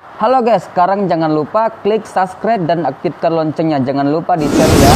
Halo guys, sekarang jangan lupa klik subscribe dan aktifkan loncengnya. Jangan lupa di share ya.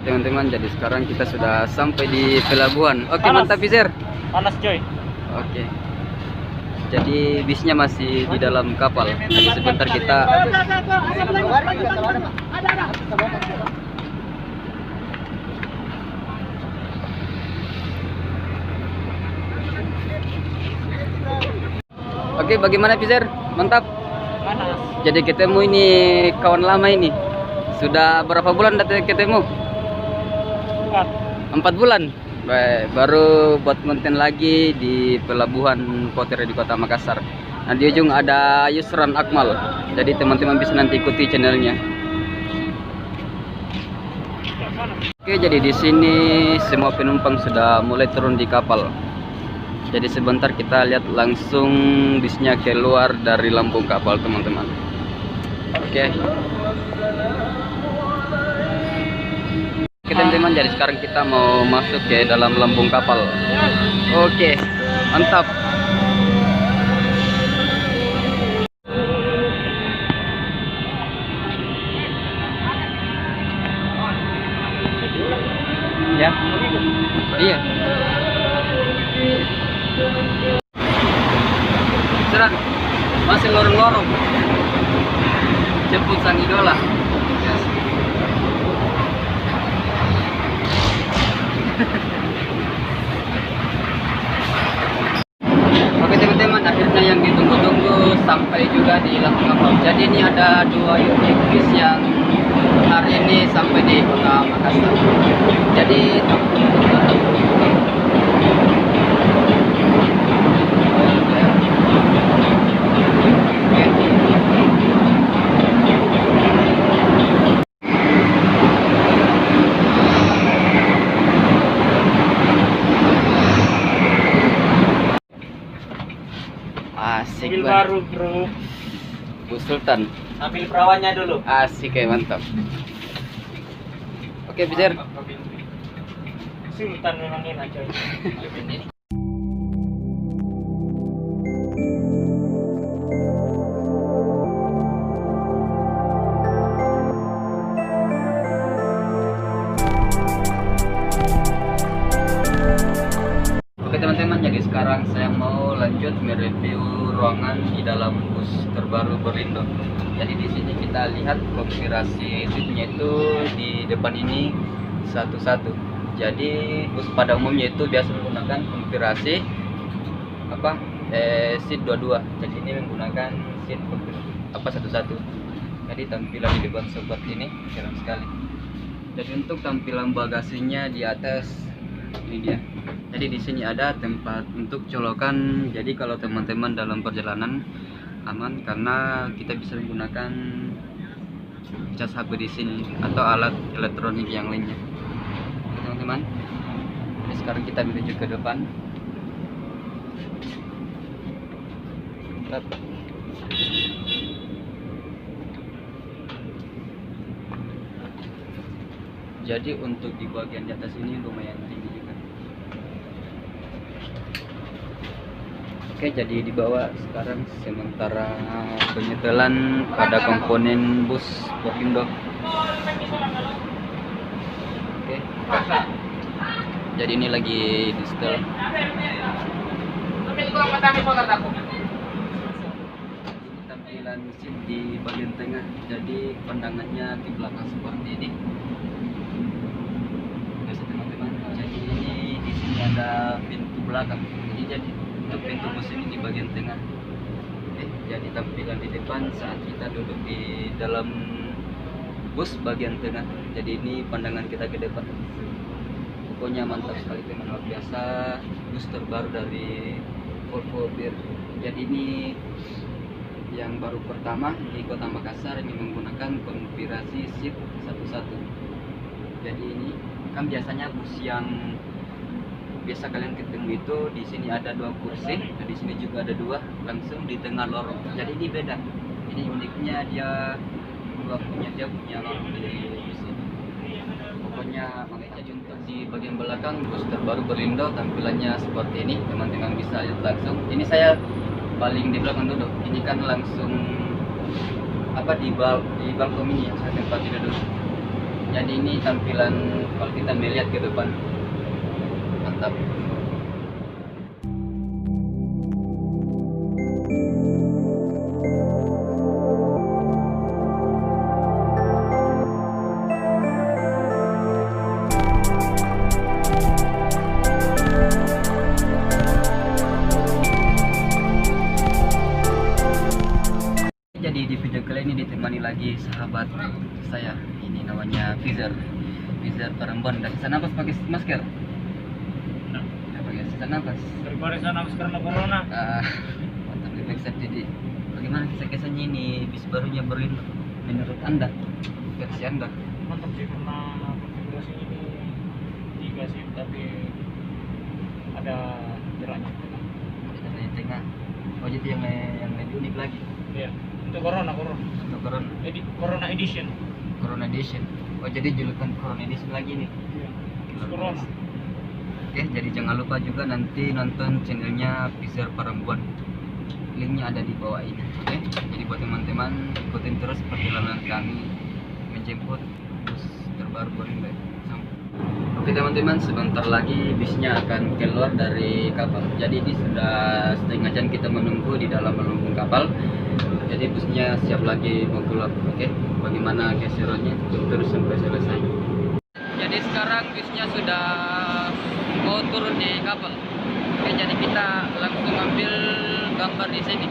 Teman-teman, jadi sekarang kita sudah sampai di pelabuhan. Oke, mantap Fizer. Panas coy. Oke. Jadi bisnya masih di dalam kapal. Jadi sebentar kita Oke, bagaimana Fizer? Mantap. Panas. Jadi ketemu ini kawan lama ini. Sudah berapa bulan ketemu? 4 bulan. Baik, baru buat konten lagi di pelabuhan Potere di Kota Makassar. Nah, di ujung ada Yusran Akmal. Jadi teman-teman bisa nanti ikuti channelnya. Oke, jadi di sini semua penumpang sudah mulai turun di kapal. Jadi sebentar kita lihat langsung bisnya keluar dari lambung kapal, teman-teman. Oke. Oke teman-teman, jadi sekarang kita mau masuk ke dalam lambung kapal. Oke, mantap. Ya, iya. Serang, masih lorong-lorong. Jemput sang idola. Yes. Oke teman-teman, akhirnya yang ditunggu-tunggu sampai juga di lambung kapal. Jadi ini ada 2 unit bis yang hari ini sampai di Kota Makassar. Jadi asik Mobil banget. baru bro. Bu Sultan. Ambil perawannya dulu. Asik kayak mantap. Oke, Fizer. Sultan memang enak coy. Oke teman-teman, jadi sekarang saya mau lanjut mereview ruangan di dalam bus terbaru Berindo. Jadi di sini kita lihat konfigurasi seatnya itu di depan ini satu-satu. Jadi bus pada umumnya itu biasa menggunakan konfigurasi seat 22. Jadi ini menggunakan seat satu-satu. Jadi tampilan di depan seperti ini, keren sekali. Jadi untuk tampilan bagasinya di atas ini dia. Jadi di sini ada tempat untuk colokan. Jadi kalau teman-teman dalam perjalanan aman karena kita bisa menggunakan cas HP di sini atau alat elektronik yang lainnya. Oke, teman-teman. Jadi sekarang kita menuju ke depan. Jadi untuk di bagian di atas ini lumayan tinggi juga. Oke, jadi di bawah sekarang sementara penyetelan pada komponen bus Berindo. Oke. Jadi ini lagi di setel. Tampilan seat di bagian tengah. Jadi pandangannya di belakang seperti ini. Teman-teman, jadi ini di sini ada pintu belakang. Jadi untuk pintu bus ini di bagian tengah. Jadi tampilan di depan saat kita duduk di dalam bus bagian tengah. Jadi ini pandangan kita ke depan. Pokoknya mantap sekali teman, luar biasa. Bus terbaru dari Volvo Bir. Jadi ini yang baru pertama di Kota Makassar, ini menggunakan konfigurasi seat satu-satu. Jadi ini kan biasanya bus yang biasa kalian ketemu itu di sini ada 2 kursi, dan di sini juga ada 2 langsung di tengah lorong. Jadi ini beda. Ini uniknya dia punya lorong di sini. Pokoknya makanya juntas. di bagian belakang bus terbaru Berlindo tampilannya seperti ini, teman-teman bisa lihat langsung. Ini saya paling di belakang duduk, ini kan langsung di balkon ini yang saya tempati duduk. Jadi ini tampilan kalau kita melihat ke depan, mantap. Jadi di video kali ini ditemani lagi sahabat saya, ini namanya Fizer Perempuan. Dan sesak nafas pakai masker. Ya, pakai sesak nafas. Daripada sana karena corona. Mantap diperiksa. Jadi bagaimana kisah-kisahnya ini bis barunya Berlindo menurut Anda, versi Anda? Mantap sih karena konfigurasi ini 3 sih, tapi ada jaraknya. Ada yang tengah. Oh jadi yang lebih unik lagi. Iya. Untuk corona. Untuk Corona edition. Corona Edition. Oh jadi julukan Corona Edition lagi nih. Iya. Corona. Oke, jadi jangan lupa juga nanti nonton channelnya Fizer Perempuan. Linknya ada di bawah ini. Oke, jadi buat teman-teman ikutin terus perjalanan kami menjemput bus terbaru Berlindo. Oke teman-teman, sebentar lagi bisnya akan keluar dari kapal. Jadi ini sudah setengah jam kita menunggu di dalam melengkung kapal. Jadi busnya siap lagi mau keluar. Oke, bagaimana keseruannya? Ikutin terus sampai selesai. Jadi sekarang bisnya sudah mau turun di kapal. Oke, jadi kita langsung ambil gambar di sini.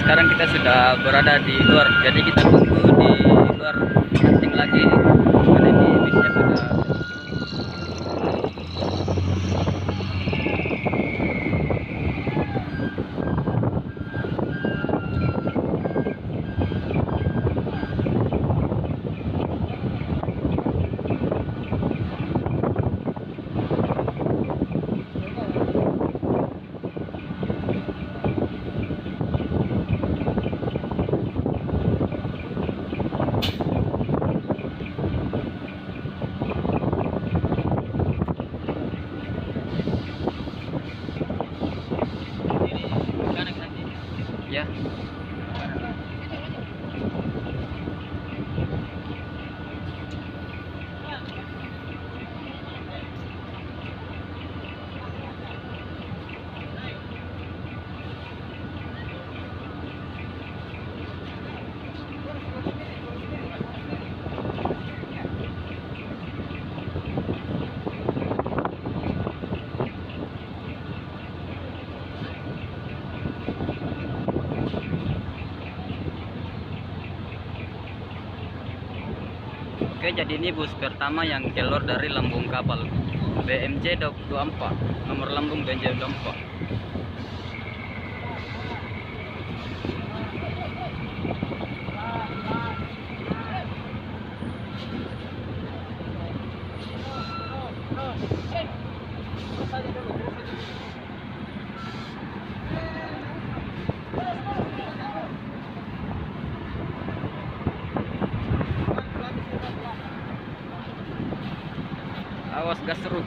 sekarang kita sudah berada di luar, jadi kita tunggu di luar hunting lagi karena ini bisnya sudah. Ya. Oke, jadi ini bus pertama yang keluar dari lambung kapal BMJ 24, nomor lambung BMJ 24. Awas gas serut.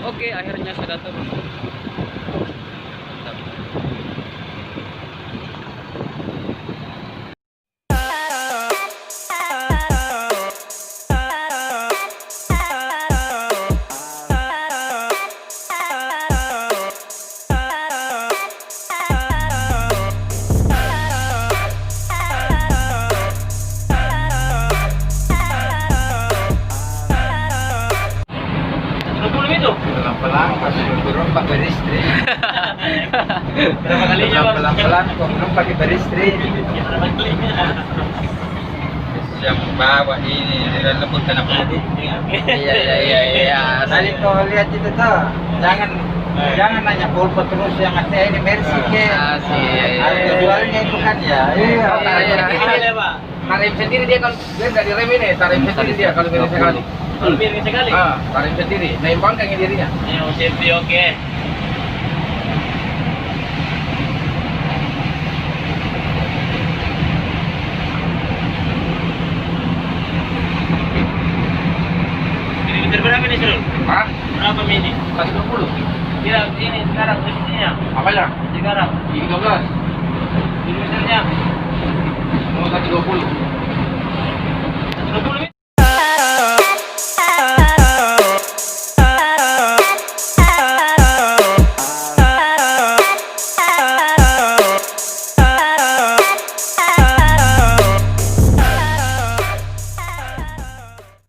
Oke, akhirnya sudah turun. Mantap. Pelan-pelan masih turun pakai beristri. Berapa kalinya bang? Pelan-pelan kok belum pakai beristri. Berapa kalinya? Yang bawa ini lembut kenapa tadi? Iya. Tadi kau lihat itu tuh, jangan nanya pulpen terus yang artinya ini Mercy ke. Harga jualnya itu kan ya. Iya. Tarif sendiri dia kalau dia nggak direm ini, tarif sendiri dia kalau miring sekali. Kalau miring sekali? Tarif sendiri. Nah, imbang kan dirinya. Ya, oke.